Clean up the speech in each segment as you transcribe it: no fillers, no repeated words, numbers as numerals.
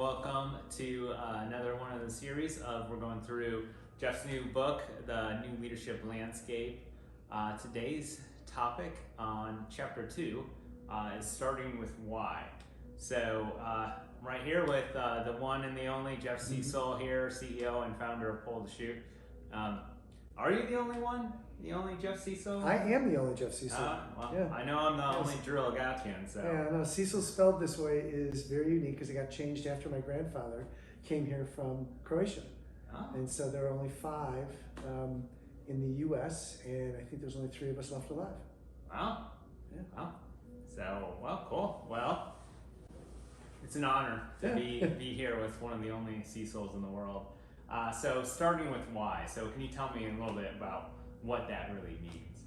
Welcome to another one of the series of we're going through Jeff's new book, The New Leadership Landscape. Today's topic on chapter 2 is starting with why. So I'm right here with the one and the only Jeff Cecil here, CEO and founder of Pull the Shoot. Are you the only one? The only Jeff Cecil? I am the only Jeff Cecil. Well, Yeah. I know I'm the only Drew Algatian, so. Yeah, no, Cecil spelled this way is very unique because it got changed after my grandfather came here from Croatia. Oh. And so there are only 5 in the U.S., and I think there's only 3 of us left alive. Wow. Yeah. Wow. So, well, cool. Well, it's an honor to be here with one of the only Cecils in the world. So starting with why. So can you tell me a little bit about what that really means?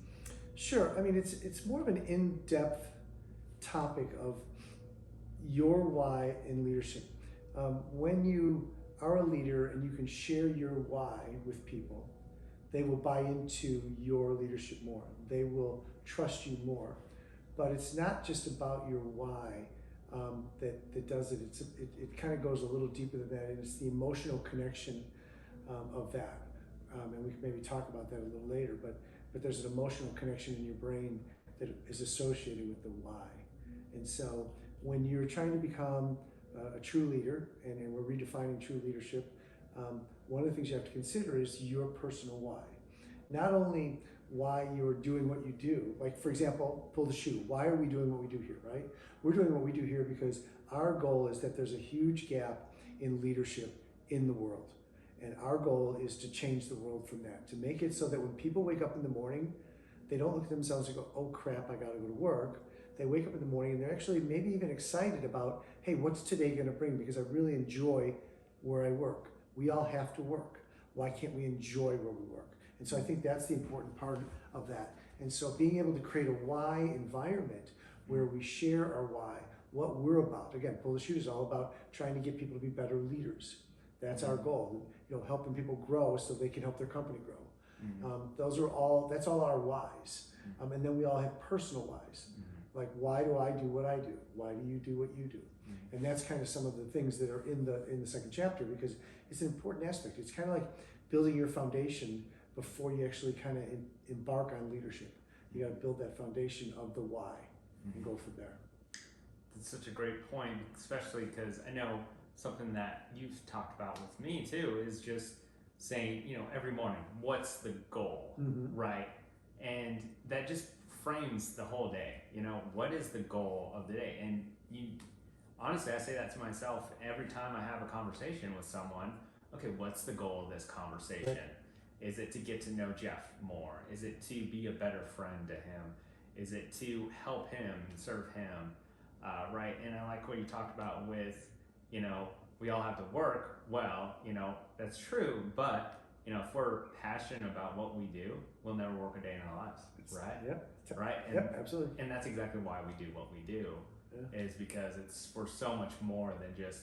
Sure. I mean, it's more of an in-depth topic of your why in leadership. When you are a leader and you can share your why with people, they will buy into your leadership more. They will trust you more. But it's not just about your why that does it. It kind of goes a little deeper than that, and it's the emotional connection of that. And we can maybe talk about that a little later, but there's an emotional connection in your brain that is associated with the why. And so when you're trying to become a true leader, and we're redefining true leadership, one of the things you have to consider is your personal why. Not only why you're doing what you do, like for example, Pull the Shoe. Why are we doing what we do here, right? We're doing what we do here because our goal is that there's a huge gap in leadership in the world. And our goal is to change the world from that, to make it so that when people wake up in the morning, they don't look at themselves and go, oh crap, I gotta go to work. They wake up in the morning and they're actually maybe even excited about, hey, what's today gonna bring? Because I really enjoy where I work. We all have to work. Why can't we enjoy where we work? And so I think that's the important part of that. And so being able to create a why environment where we share our why, what we're about. Again, Pull the Shoot is all about trying to get people to be better leaders. That's our goal. Helping people grow so they can help their company grow. Mm-hmm. That's all our whys. And then we all have personal whys. Mm-hmm. Like, why do I do what I do? Why do you do what you do? Mm-hmm. And that's kind of some of the things that are in the second chapter, because it's an important aspect. It's kind of like building your foundation before you actually kind of embark on leadership. You got to build that foundation of the why and go from there. That's such a great point, especially because I know something that you've talked about with me too is just saying, every morning, what's the goal, right? And that just frames the whole day. What is the goal of the day? And honestly, I say that to myself every time I have a conversation with someone. Okay, what's the goal of this conversation? Is it to get to know Jeff more? Is it to be a better friend to him? Is it to help him and serve him, right? And I like what you talked about with, we all have to work. Well, that's true, but if we're passionate about what we do, we'll never work a day in our lives, right? Yep. Right? And, yep, absolutely. And that's exactly why we do what we do, is because we're so much more than just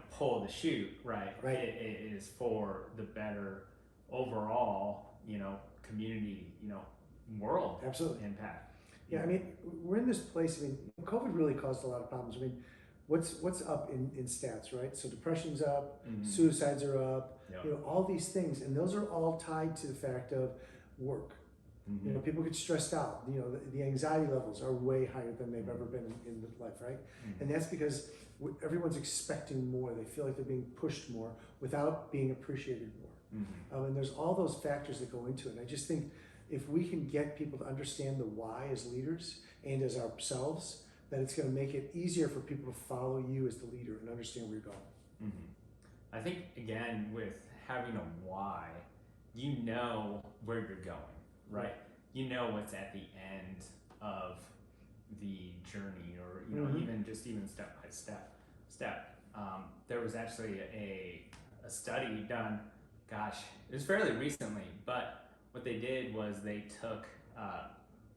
pull the shoot, right? Right. It is for the better overall, community, world absolutely impact. Yeah, I mean, we're in this place. I mean, COVID really caused a lot of problems. I mean, what's up in stats, right? So depression's up, suicides are up, all these things, and those are all tied to the fact of work. People get stressed out. The anxiety levels are way higher than they've ever been in life, right? And that's because everyone's expecting more. They feel like they're being pushed more without being appreciated more. And there's all those factors that go into it. And I just think if we can get people to understand the why as leaders and as ourselves, that it's going to make it easier for people to follow you as the leader and understand where you're going. I think, again, with having a why, where you're going, right? You know what's at the end of the journey, or even step by step. There was actually a study done, it was fairly recently, but what they did was they took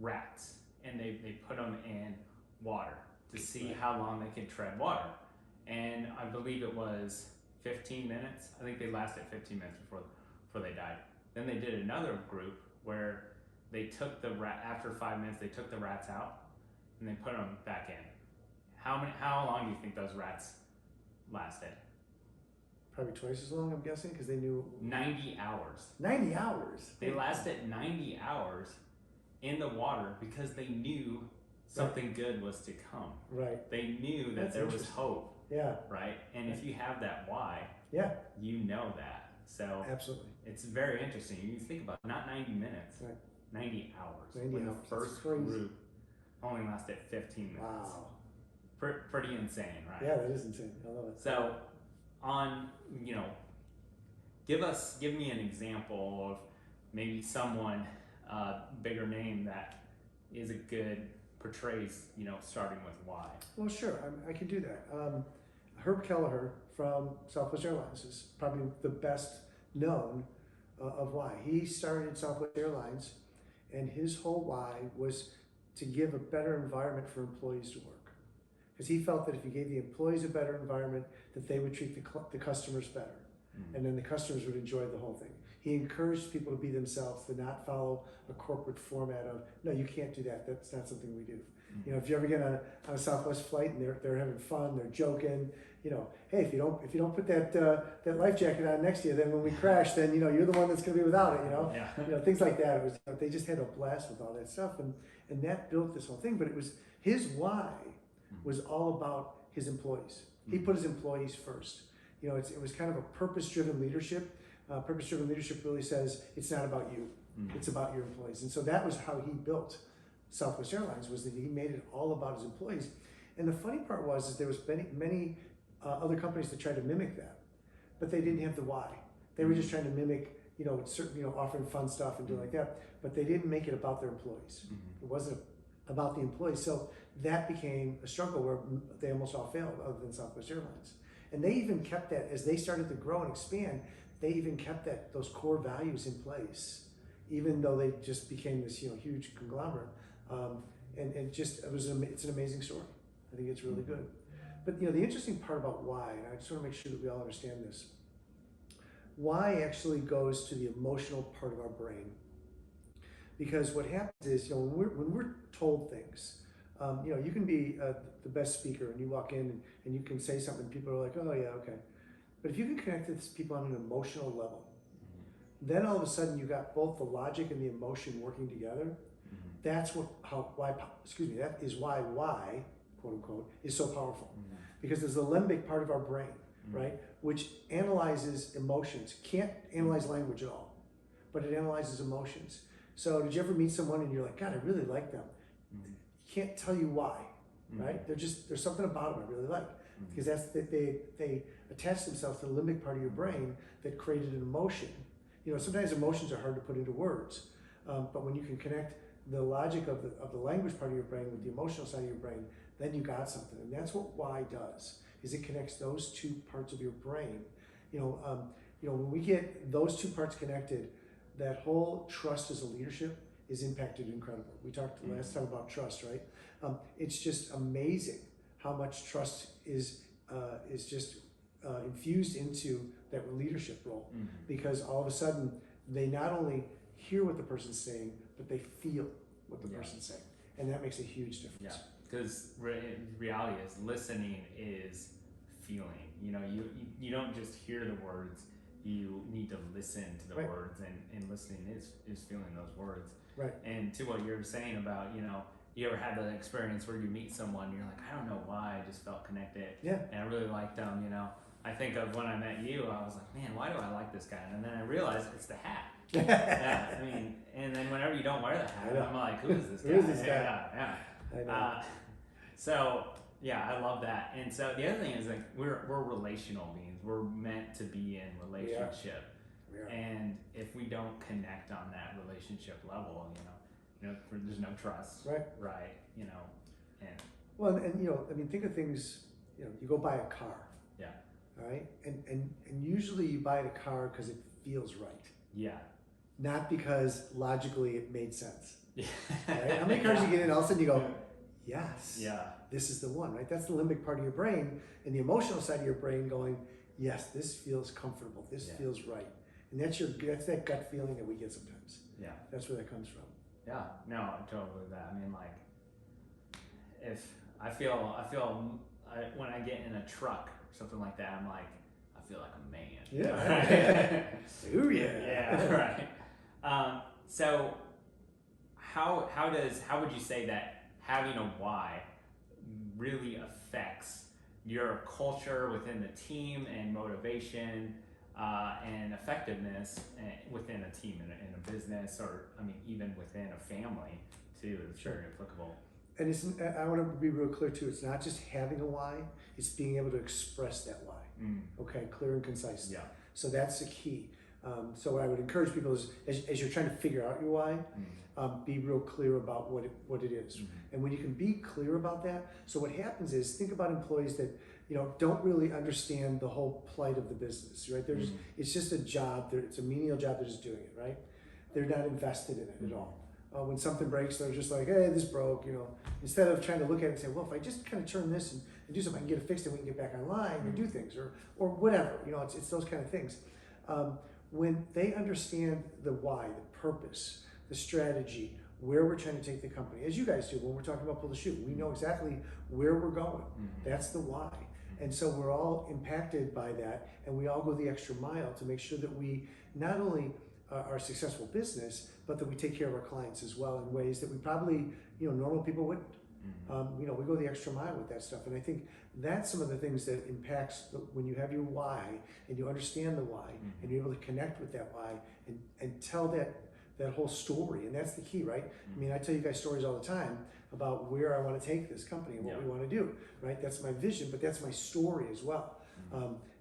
rats and they put them in water to see how long they could tread water. And I believe it was 15 minutes. I think they lasted 15 minutes before they died. Then they did another group where they took after 5 minutes, they took the rats out and they put them back in. How long do you think those rats lasted? Probably twice as long, I'm guessing, because they knew 90 hours. 90 hours. They lasted 90 hours in the water because they knew something good was to come. Right. They knew that there was hope. Yeah. Right. And if you have that why, yeah, you know that. So absolutely, it's very interesting. You think about it, not 90 minutes, right. 90 hours. 90 when hours. The first group only lasted 15 minutes. Wow. Pretty insane, right? Yeah, that is insane. I love it. So, give me an example of maybe someone, bigger name that is a good portrays, starting with why. Well, sure, I can do that. Herb Kelleher from Southwest Airlines is probably the best known of why. He started Southwest Airlines, and his whole why was to give a better environment for employees to work. Because he felt that if you gave the employees a better environment, that they would treat the customers better. And then the customers would enjoy the whole thing. He encouraged people to be themselves, to not follow a corporate format of, no, you can't do that. That's not something we do. If you ever get on a Southwest flight and they're having fun, they're joking, hey, if you don't put that life jacket on next to you, then when we crash, then you're the one that's going to be without it. Yeah. Things like that. It was, they just had a blast with all that stuff, and that built this whole thing. But it was his why was all about his employees. He put his employees first. It was kind of a purpose-driven leadership. Purpose-driven leadership really says it's not about you, it's about your employees. And so that was how he built Southwest Airlines, was that he made it all about his employees. And the funny part was there was many other companies that tried to mimic that, but they didn't have the why. They were just trying to mimic, certain, offering fun stuff and doing like that, but they didn't make it about their employees. It wasn't about the employees. So that became a struggle where they almost all failed, other than Southwest Airlines. And they even kept that as they started to grow and expand. They even kept those core values in place, even though they just became this huge conglomerate. And it's an amazing story. I think it's really good. But the interesting part about why, and I just want to make sure that we all understand this. Why actually goes to the emotional part of our brain, because what happens is when we're told things. You can be the best speaker and you walk in and you can say something and people are like, oh yeah, okay. But if you can connect with people on an emotional level, then all of a sudden you got both the logic and the emotion working together. That is why why, quote unquote, is so powerful. Because there's the limbic part of our brain, right, which analyzes emotions, can't analyze language at all, but it analyzes emotions. So did you ever meet someone and you're like, God, I really like them? Can't tell you why, right? There's something about them I really like, because that's that they attach themselves to the limbic part of your brain that created an emotion. Sometimes emotions are hard to put into words, but when you can connect the logic of the language part of your brain with the emotional side of your brain, then you got something. And that's what why does, is it connects those two parts of your brain. When we get those two parts connected, that whole trust as a leadership is impacted incredible. We talked last time about trust, right? It's just amazing how much trust is just infused into that leadership role, because all of a sudden they not only hear what the person's saying, but they feel what the person's saying, and that makes a huge difference. Yeah, because reality is listening is feeling. You don't just hear the words. You need to listen to the words, and listening is feeling those words. Right. And to what you're saying about, you ever had the experience where you meet someone and you're like, I don't know why, I just felt connected. Yeah. And I really liked them, I think of when I met you, I was like, man, why do I like this guy? And then I realized it's the hat. Yeah, and then whenever you don't wear the hat, I'm like, who is this guy? Who is this guy? Yeah. I know. So yeah, I love that. And so the other thing is, like, we're relational beings. We're meant to be in relationship. And if we don't connect on that relationship level, there's no trust. Right. And well, and think of things. You go buy a car. Yeah. All right. And usually you buy the car because it feels right. Yeah. Not because logically it made sense. Yeah. Right? How many cars you get in, all of a sudden you go, yes. Yeah. This is the one, right? That's the limbic part of your brain, and the emotional side of your brain going, yes, this feels comfortable. This feels right. And that's that gut feeling that we get sometimes. Yeah. That's where that comes from. Yeah. No, totally that. If I feel when I get in a truck something like that, I'm like, I feel like a man. Yeah. Ooh, yeah. Yeah, right. So how would you say that having a why really affects your culture within the team and motivation and effectiveness within a team in a business, or I mean even within a family too? It's very applicable. And I want to be real clear too. It's not just having a why; it's being able to express that why. Okay, clear and concise. Yeah. So that's the key. So what I would encourage people is, as you're trying to figure out your why, be real clear about what it is. And when you can be clear about that, so what happens is, think about employees that don't really understand the whole plight of the business, right? It's just a job. It's a menial job. They're just doing it, right? They're not invested in it at all. When something breaks, they're just like, hey, this broke, instead of trying to look at it and say, well, if I just kind of turn this and do something, I can get it fixed and we can get back online and do things, or whatever, it's those kind of things. When they understand the why, the purpose, the strategy, where we're trying to take the company, as you guys do when we're talking about Pull the Chute, we know exactly where we're going. That's the why. And so we're all impacted by that, and we all go the extra mile to make sure that we not only are a successful business, but that we take care of our clients as well in ways that we probably, normal people wouldn't. We go the extra mile with that stuff. And I think that's some of the things that impacts when you have your why and you understand the why and you're able to connect with that why and tell that whole story. And that's the key, right? I mean, I tell you guys stories all the time about where I want to take this company and what we want to do, right? That's my vision, but that's my story as well.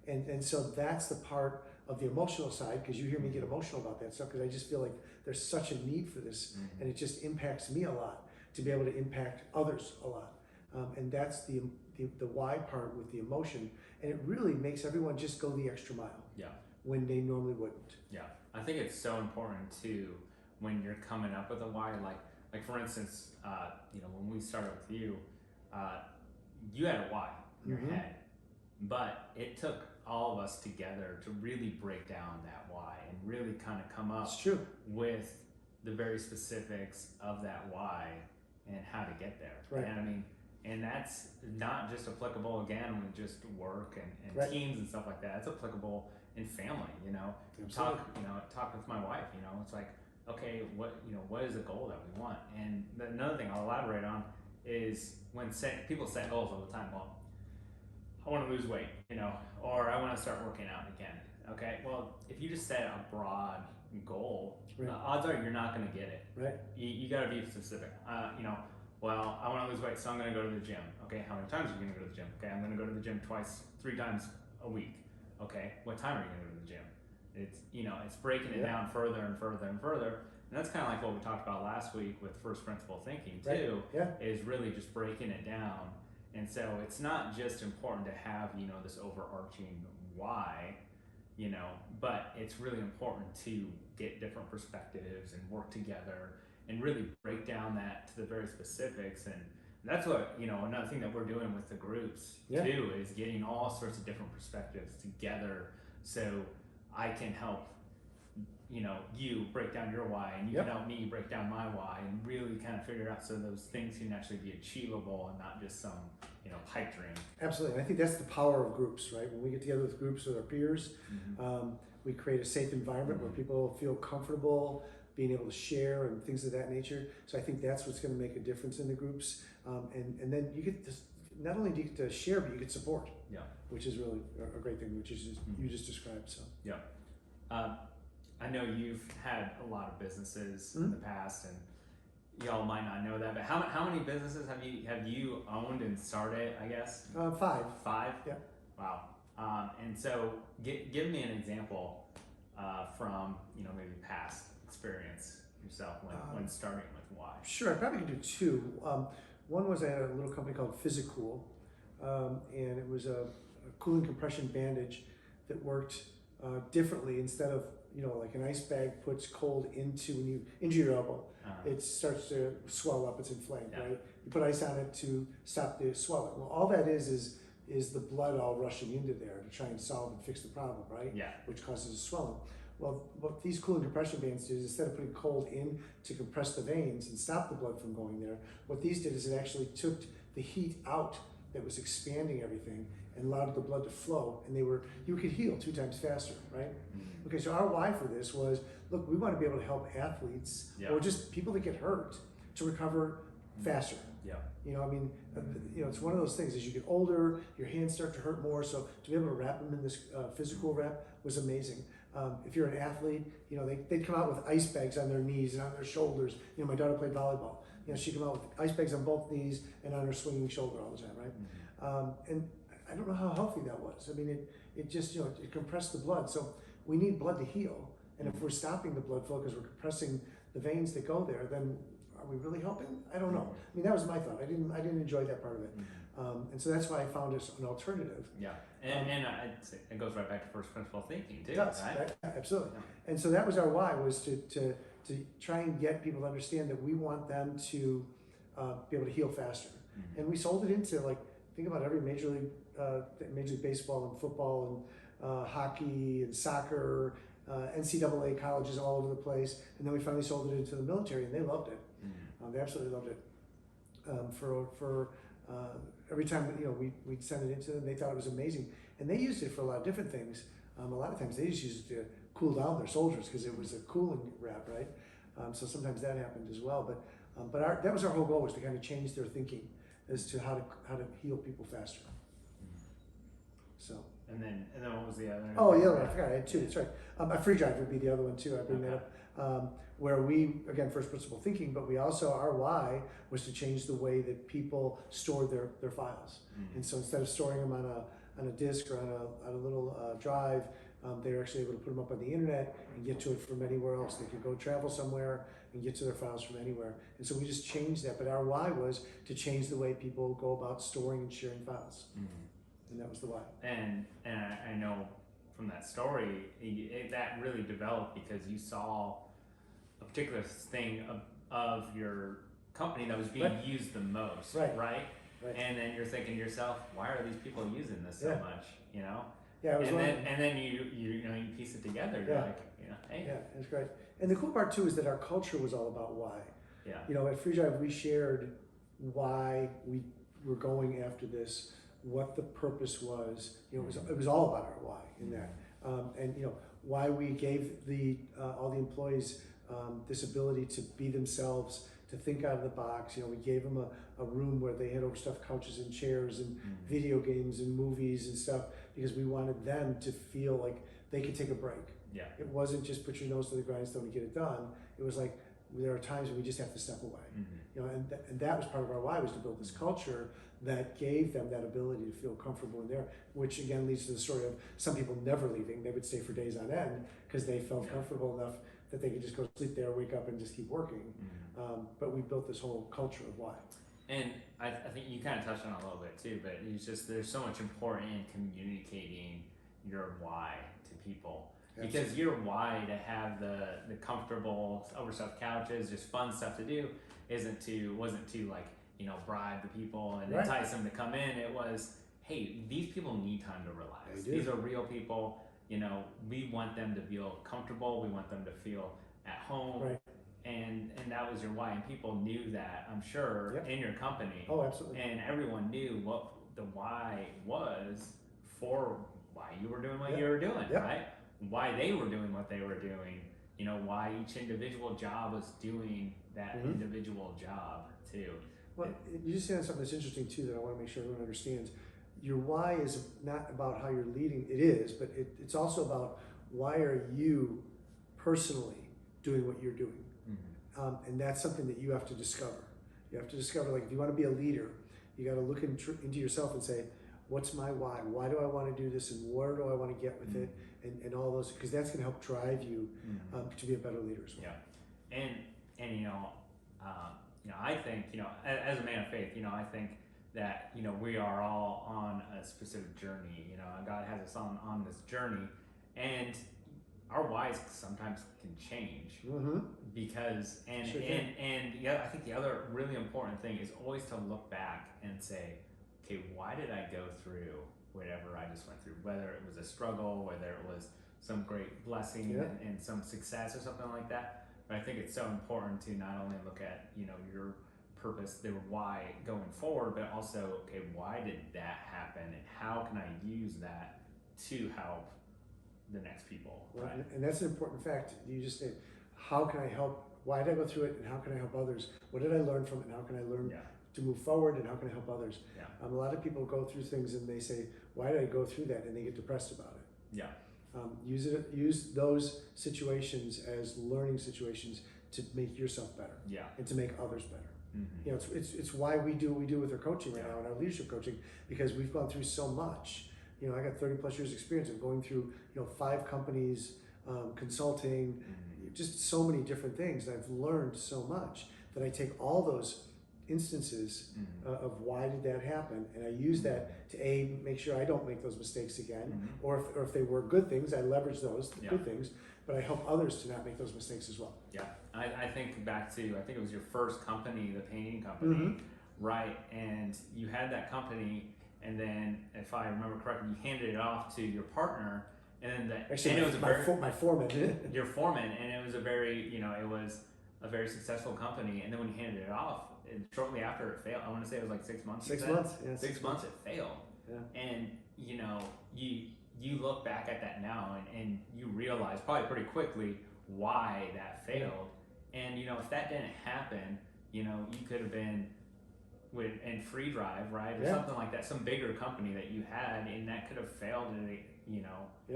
And so that's the part of the emotional side, because you hear me get emotional about that stuff, because I just feel like there's such a need for this, and it just impacts me a lot to be able to impact others a lot. And that's the why part with the emotion, and it really makes everyone just go the extra mile when they normally wouldn't. Yeah, I think it's so important too when you're coming up with a why. Like for instance, when we started with you, you had a why in your head, but it took all of us together to really break down that why and really kind of come up with the very specifics of that why and how to get there. Right. And I mean, and that's not just applicable again with just work and teams and stuff like that. It's applicable in family. Talk with my wife. It's like, okay, what is the goal that we want? And another thing I'll elaborate on is when people set goals all the time. Well, I want to lose weight, or I want to start working out again. Okay, well, if you just set a broad goal, the odds are you're not going to get it. Right. You got to be specific. Well, I want to lose weight, so I'm going to go to the gym. Okay, how many times are you going to go to the gym? Okay, I'm going to go to the gym 3 times a week. Okay, what time are you going to go to the gym? It's breaking it down further and further and further. And that's kind of like what we talked about last week with first principle thinking too, is really just breaking it down. And so it's not just important to have, this overarching why, but it's really important to get different perspectives and work together and really break down that to the very specifics. And that's what, another thing that we're doing with the groups too, is getting all sorts of different perspectives together so I can help you break down your why, and you can help me break down my why, and really kind of figure out so those things can actually be achievable and not just some pipe dream. Absolutely. And I think that's the power of groups, right? When we get together with groups with our peers, we create a safe environment where people feel comfortable being able to share and things of that nature. So I think that's what's going to make a difference in the groups. And then you get to, not only do you get to share, but you get support, which is really a great thing, which is you just described. So I know you've had a lot of businesses in the past, and y'all might not know that, but how many businesses have you owned and started, I guess? 5. 5? Yeah. Wow. And so give me an example from maybe past experience yourself when starting with why. Sure, I probably could do 2. One was I had a little company called Physicool, and it was a cooling compression bandage that worked differently. Instead of like an ice bag puts cold into, when you injure your elbow, it starts to swell up, it's inflamed, right? You put ice on it to stop the swelling. Well, all that is the blood all rushing into there to try and solve and fix the problem, right? Yeah. Which causes a swelling. Well, what these cooling compression bands do is, instead of putting cold in to compress the veins and stop the blood from going there, what these did is it actually took the heat out that was expanding everything and allowed the blood to flow, and you could heal 2 times faster, right? Mm-hmm. Okay, so our why for this was, look, we want to be able to help athletes or just people that get hurt to recover faster. Yeah. You know, I mean, it's one of those things. As you get older, your hands start to hurt more. So to be able to wrap them in this physical wrap was amazing. If you're an athlete, they'd come out with ice bags on their knees and on their shoulders. My daughter played volleyball. She'd come out with ice bags on both knees and on her swinging shoulder all the time, right? Mm-hmm. And I don't know how healthy that was. I mean, it just, it compressed the blood. So we need blood to heal. And if we're stopping the blood flow because we're compressing the veins that go there, then are we really helping? I don't know. I mean, that was my thought. I didn't enjoy that part of it. And so that's why I found it an alternative. Yeah, and it goes right back to first principle thinking too. It does, right? Yeah, absolutely. Yeah. And so that was our why, was to try and get people to understand that we want them to be able to heal faster. Mm-hmm. And we sold it into, like, think about every Major League Baseball and football and hockey and soccer, NCAA colleges all over the place. And then we finally sold it into the military, and they loved it. Mm-hmm. They absolutely loved it. Every time we'd send it into them, they thought it was amazing, and they used it for a lot of different things. A lot of times they just used it to cool down their soldiers because it was a cooling wrap, right? So sometimes that happened as well. But that was our whole goal, was to kind of change their thinking as to how to heal people faster. So. And then what was the other? Oh, the other one, I forgot. I had 2. That's right. A free drive would be the other one too. I bring that up. Where we, again, first principle thinking, but we also, our why was to change the way that people store their files. Mm-hmm. And so instead of storing them on a disk or on a little drive, they're actually able to put them up on the internet and get to it from anywhere else. They could go travel somewhere and get to their files from anywhere. And so we just changed that. But our why was to change the way people go about storing and sharing files. Mm-hmm. And that was the why. And I know from that story, that really developed because you saw a particular thing of your company that was being used the most, right? And then you're thinking to yourself, why are these people using this so much? Yeah, and then you piece it together. You're like, hey. Yeah, it's great. And the cool part too is that our culture was all about why. Yeah. At Free Drive we shared why we were going after this, what the purpose was. It was all about our why in that, and why we gave all the employees this ability to be themselves, to think out of the box. We gave them a room where they had overstuffed couches and chairs and video games and movies and stuff, because we wanted them to feel like they could take a break. Yeah. It wasn't just put your nose to the grindstone and get it done. It was like, there are times when we just have to step away. Mm-hmm. And that was part of our why, was to build this culture that gave them that ability to feel comfortable in there, which again leads to the story of some people never leaving. They would stay for days on end because they felt comfortable enough that they could just go sleep there, wake up, and just keep working. Mm-hmm. But we built this whole culture of why. And I think you kind of touched on it a little bit too, but it's just, there's so much important in communicating your why to people. Absolutely. Because your why to have the comfortable overstuffed couches, just fun stuff to do, wasn't to bribe the people and entice them to come in. It was, hey, these people need time to relax. These are real people. We want them to feel comfortable. We want them to feel at home. Right. And that was your why, and people knew that, I'm sure, in your company. Oh, absolutely. And everyone knew what the why was for why you were doing what you were doing, right? Why they were doing what they were doing. Why each individual job was doing that individual job too. Well, you just said something that's interesting too that I want to make sure everyone understands. Your why is not about how you're leading. It is, but it's also about why are you personally doing what you're doing. And that's something that you have to discover. You have to discover, like, if you want to be a leader, you got to look into yourself and say, what's my why? Why do I want to do this, and where do I want to get with it, and all those, because that's going to help drive you to be a better leader as well. Yeah, and I think as a man of faith, I think that we are all on a specific journey. God has us on this journey, and our whys sometimes can change because I think the other really important thing is always to look back and say, okay, why did I go through whatever I just went through? Whether it was a struggle, whether it was some great blessing and some success or something like that. But I think it's so important to not only look at your purpose, their why going forward, but also, okay, why did that happen and how can I use that to help the next people, right? And that's an important fact. You just said, how can I help? Why did I go through it and how can I help others? What did I learn from it and how can I learn to move forward and how can I help others? Yeah. A lot of people go through things and they say, why did I go through that? And they get depressed about it. Yeah. Use those situations as learning situations to make yourself better. Yeah. And to make others better. Mm-hmm. You know, it's why we do what we do with our coaching right Yeah. now and our leadership coaching, because we've gone through so much. You know, I got 30 plus years experience of going through, 5 companies, consulting, just so many different things. I've learned so much that I take all those instances of why did that happen, and I use that to make sure I don't make those mistakes again, or if they were good things, I leverage those good things, but I help others to not make those mistakes as well. Yeah, I think back to, I think it was your first company, the painting company, right? And you had that company, and then if I remember correctly, you handed it off to your partner, and then Actually, it was my foreman. Your foreman, and it was a very, it was a very successful company. And then when you handed it off, and shortly after it failed, I want to say it was like 6 months. 6 months, yeah. 6 months it failed. Yeah. And you look back at that now, and you realize probably pretty quickly why that failed. And if that didn't happen, you could have been in Free Drive, right, or something like that, some bigger company that you had, and that could have failed, and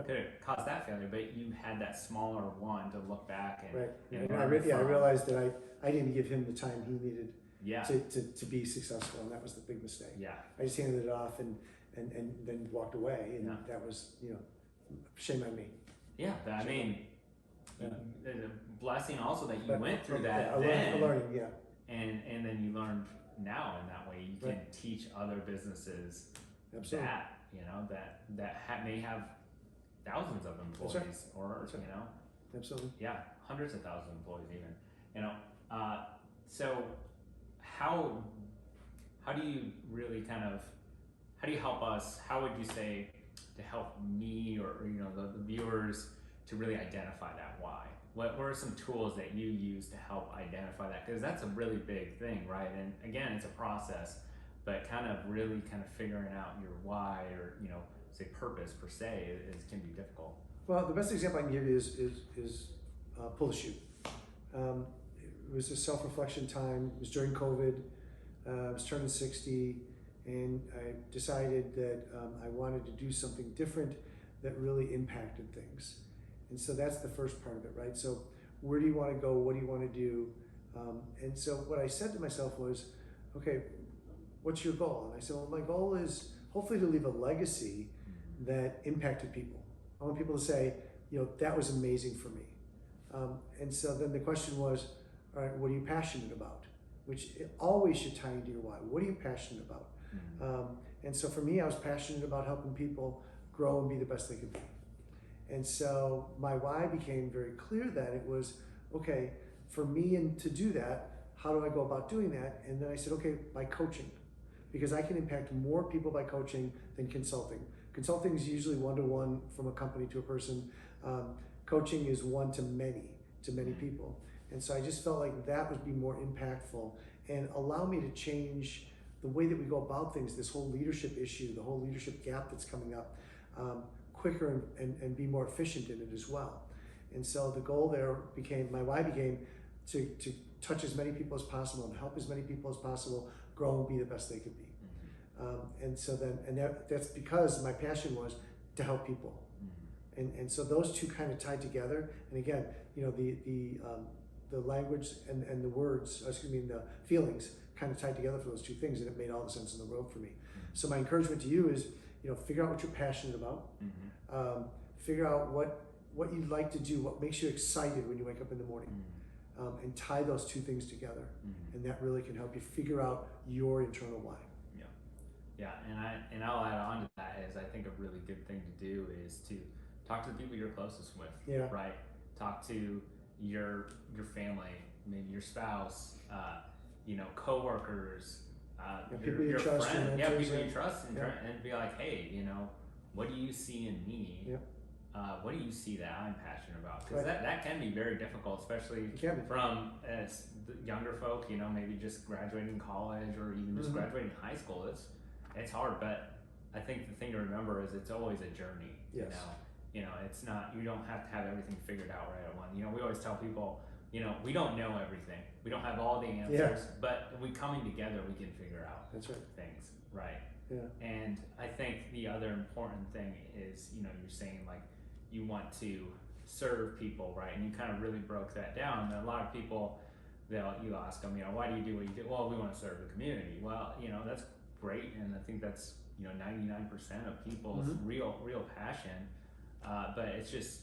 could have caused that failure. But you had that smaller one to look back and I realized that I didn't give him the time he needed Yeah. to be successful, and that was the big mistake. Yeah. I just handed it off and then walked away, and that was shame on me. Yeah, but I mean, there's a blessing also that you went through that. A learning, yeah. And then you learned now in that way you can teach other businesses Absolutely. that may have thousands of employees or Absolutely. hundreds of thousands of employees even. So how do you really how do you help us? How would you say to help me or the viewers to really identify that why? What are some tools that you use to help identify that? Because that's a really big thing, right? And again, it's a process, but really figuring out your why or say purpose per se can be difficult. Well, the best example I can give you is Pull the Chute. It was a self-reflection time. It was during COVID. I was turning 60, and I decided that I wanted to do something different that really impacted things. And so that's the first part of it, right? So where do you want to go? What do you want to do? And so what I said to myself was, okay, what's your goal? And I said, well, my goal is hopefully to leave a legacy that impacted people. I want people to say, that was amazing for me. And so then the question was, all right, what are you passionate about? Which always should tie into your why. What are you passionate about? And so for me, I was passionate about helping people grow and be the best they could be. And so my why became very clear that it was, okay, for me and to do that, how do I go about doing that? And then I said, okay, by coaching, because I can impact more people by coaching than consulting. Consulting is usually one-to-one from a company to a person. Coaching is one to many people. And so I just felt like that would be more impactful and allow me to change the way that we go about things, this whole leadership issue, the whole leadership gap that's coming up, quicker and be more efficient in it as well. And so the goal there became, my why became to touch as many people as possible and help as many people as possible grow and be the best they could be. And so then, that's because my passion was to help people. And so those two kind of tied together. And again, the language and the words, the feelings kind of tied together for those two things, and it made all the sense in the world for me. So my encouragement to you is, figure out what you're passionate about. Figure out what you'd like to do, what makes you excited when you wake up in the morning, and tie those two things together. And that really can help you figure out your internal why. Yeah, and I'll add on to that is I think a really good thing to do is to talk to the people you're closest with. Yeah. Right. Talk to your family, maybe your spouse, coworkers, people you your trust, friends. your People mentors, you trust, and be like, hey, what do you see in me? what do you see that I'm passionate about? Because Right. that can be very difficult, especially It can be. from as the younger folk, maybe just graduating college or even just graduating high school. It's hard, but I think the thing to remember is it's always a journey. Yes. It's not, you don't have to have everything figured out right at one. We always tell people, we don't know everything. We don't have all the answers, but we coming together, we can figure out That's right. things, right? Yeah. And I think the other important thing is, you're saying like you want to serve people, right? And you kind of really broke that down. And a lot of people, you ask them, why do you do what you do? Well, we want to serve the community. Well, that's great, and I think that's 99% of people's real passion. But it's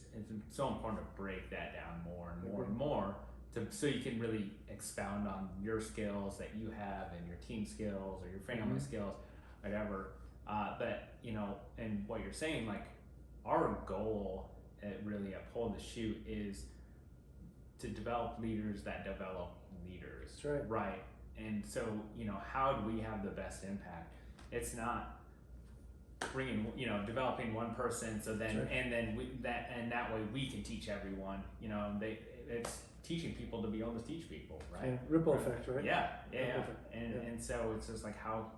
so important to break that down more and more and more, so you can really expound on your skills that you have and your team skills or your family skills, whatever. But and what you're saying, like our goal at Pull the Chute is to develop leaders that develop leaders. That's right. Right. And so, how do we have the best impact? It's not bringing, developing one person, so then, and then that way we can teach everyone, it's teaching people to be able to teach people, right? Yeah. Ripple effect, right? Yeah. Effect. And so it's just like, how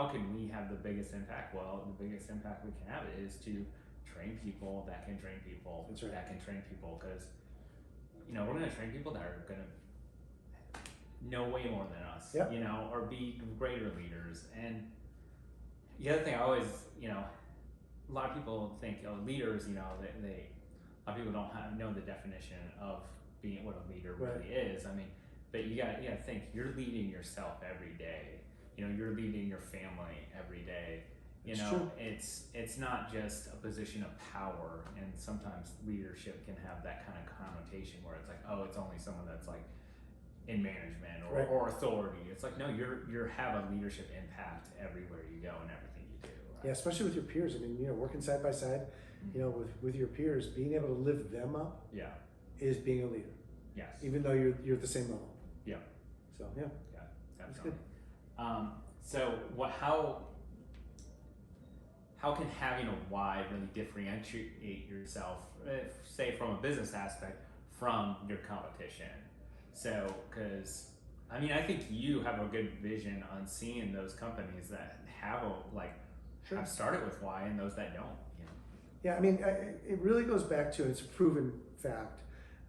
can we have the biggest impact? Well, the biggest impact we can have is to train people that can train people. That's right. That can train people, because we're going to train people that are going to know way more than us, or be greater leaders. And the other thing I always, a lot of people think, leaders, a lot of people don't know the definition of being what a leader really is. I mean, but you gotta think, you're leading yourself every day. You're leading your family every day. It's not just a position of power, and sometimes leadership can have that kind of connotation where it's like, oh, it's only someone that's like in management or authority. It's like, no, you have a leadership impact everywhere you go and everything you do. Right? Yeah, especially with your peers. I mean, working side by side, with your peers, being able to lift them up is being a leader. Yes. Even though you're at the same level. Yeah. So yeah. Yeah, that's definitely. good. So how can having a why really differentiate yourself, say from a business aspect, from your competition? So, because I think you have a good vision on seeing those companies that have have started with why, and those that don't. Yeah, it really goes back to, it's a proven fact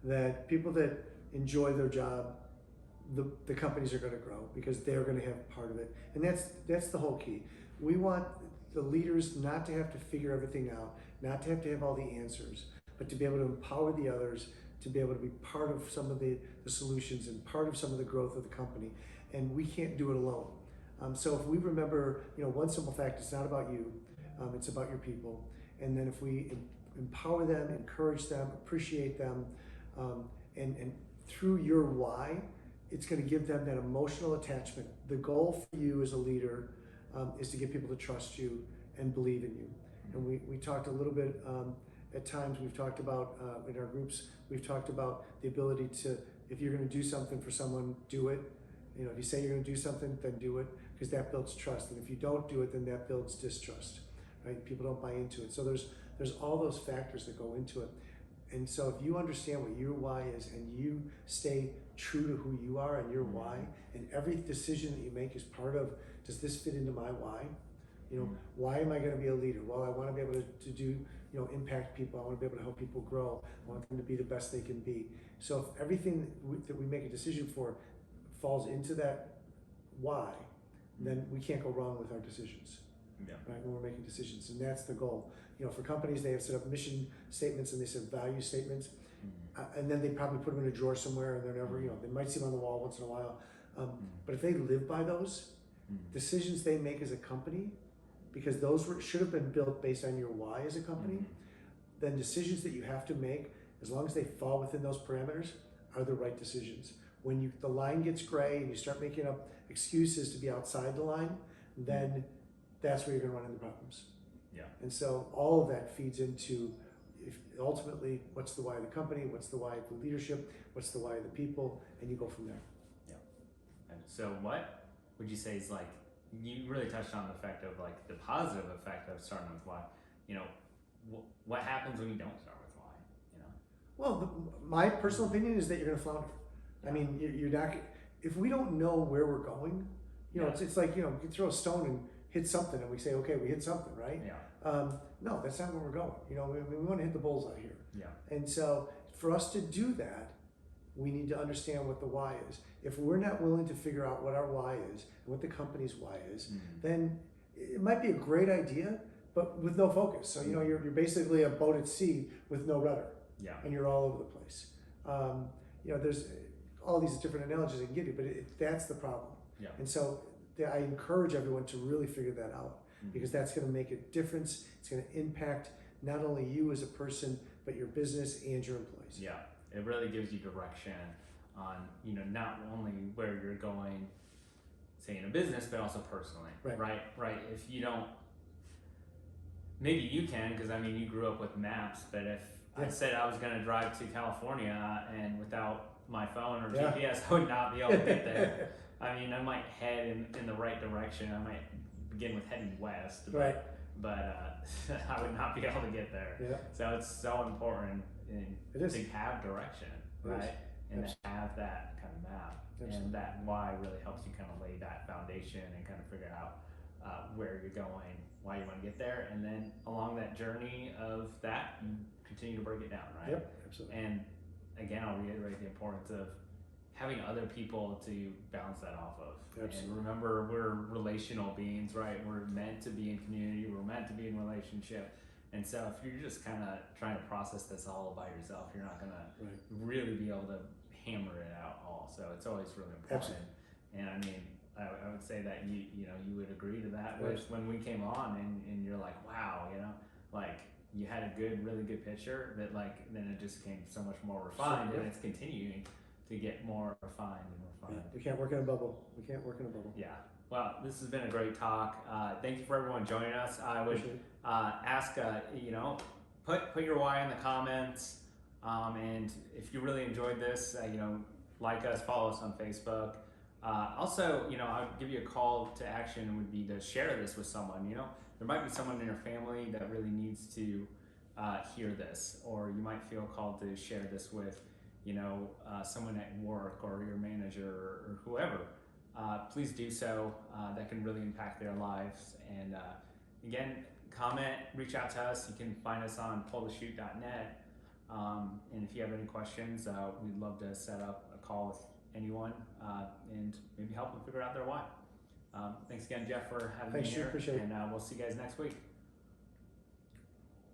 that people that enjoy their job, the companies are going to grow because they're going to have part of it, and that's the whole key. We want the leaders not to have to figure everything out, not to have all the answers, but to be able to empower the others, to be able to be part of some of the solutions and part of some of the growth of the company. And we can't do it alone. So if we remember, one simple fact, it's not about you, it's about your people. And then if we empower them, encourage them, appreciate them, and through your why, it's going to give them that emotional attachment. The goal for you as a leader is to get people to trust you and believe in you. And we talked a little bit, at times we've talked about, in our groups, we've talked about the ability to, if you're going to do something for someone, do it. If you say you're going to do something, then do it, because that builds trust. And if you don't do it, then that builds distrust, right? People don't buy into it. So there's all those factors that go into it. And so if you understand what your why is, and you stay true to who you are and your why, and every decision that you make is part of, does this fit into my why? Why am I going to be a leader? Well, I want to be able to do, impact people. I want to be able to help people grow. I want them to be the best they can be. So if everything that we make a decision for falls into that why, then we can't go wrong with our decisions. Right, when we're making decisions, and that's the goal. For companies, they have set up mission statements and they set value statements, and then they probably put them in a drawer somewhere, and they're never, they might see them on the wall once in a while. But if they live by those decisions they make as a company, because those should have been built based on your why as a company, then decisions that you have to make, as long as they fall within those parameters, are the right decisions. When the line gets gray and you start making up excuses to be outside the line, then that's where you're going to run into problems. Yeah. And so all of that feeds into, ultimately, what's the why of the company, what's the why of the leadership, what's the why of the people, and you go from there. Yeah. And so what would you say is you really touched on the effect of the positive effect of starting with why, what happens when you don't start with why? You know. Well, my personal opinion is that you're going to flounder. I mean, you're not. If we don't know where we're going, you know, it's like, you know, you throw a stone and hit something, and we say, okay, we hit something, right? Yeah. No, that's not where we're going. You know, we want to hit the bullseye here. Yeah. And so, for us to do that, we need to understand what the why is. If we're not willing to figure out what our why is and what the company's why is, then it might be a great idea, but with no focus. So, you know, you're basically a boat at sea with no rudder. Yeah. And you're all over the place. You know, there's all these different analogies I can give you, but that's the problem. Yeah. And so I encourage everyone to really figure that out, because that's going to make a difference. It's going to impact not only you as a person, but your business and your employees. Yeah, it really gives you direction on, you know, not only where you're going, say in a business, but also personally. Right. If you don't, maybe you can, because I mean, you grew up with maps, but if I said I was going to drive to California and without my phone or GPS, I would not be able to get there. I mean, I might head in the right direction. I might begin with heading west, but I would not be able to get there. Yeah. So it's so important to have direction, right? And to have that kind of map. And that why really helps you kind of lay that foundation and kind of figure out where you're going, why you want to get there, and then along that journey of that, you continue to break it down, right? Yep, absolutely. And again, I'll reiterate the importance of having other people to bounce that off of. Absolutely. And remember, we're relational beings, right? We're meant to be in community, we're meant to be in relationship. And so if you're just kind of trying to process this all by yourself, you're not going to really be able to hammer it out all. So it's always really important. Absolutely. And I mean, I would say that you would agree to that with when we came on and you're like, wow, you know, like you had a really good picture, but like then it just became so much more refined, and it's continuing to get more refined and refined. We can't work in a bubble. Yeah. Well, this has been a great talk. Thank you for everyone joining us. I would ask, you know, put your why in the comments. And if you really enjoyed this, you know, like us, follow us on Facebook. Also, you know, I would give you a call to action would be to share this with someone. You know, there might be someone in your family that really needs to hear this, or you might feel called to share this with, you know, someone at work or your manager or whoever. Please do so. That can really impact their lives. And again, comment, reach out to us. You can find us on pullthechute.net. And if you have any questions, we'd love to set up a call with anyone and maybe help them figure out their why. Thanks again, Jeff, for having me here. Appreciate it. And we'll see you guys next week.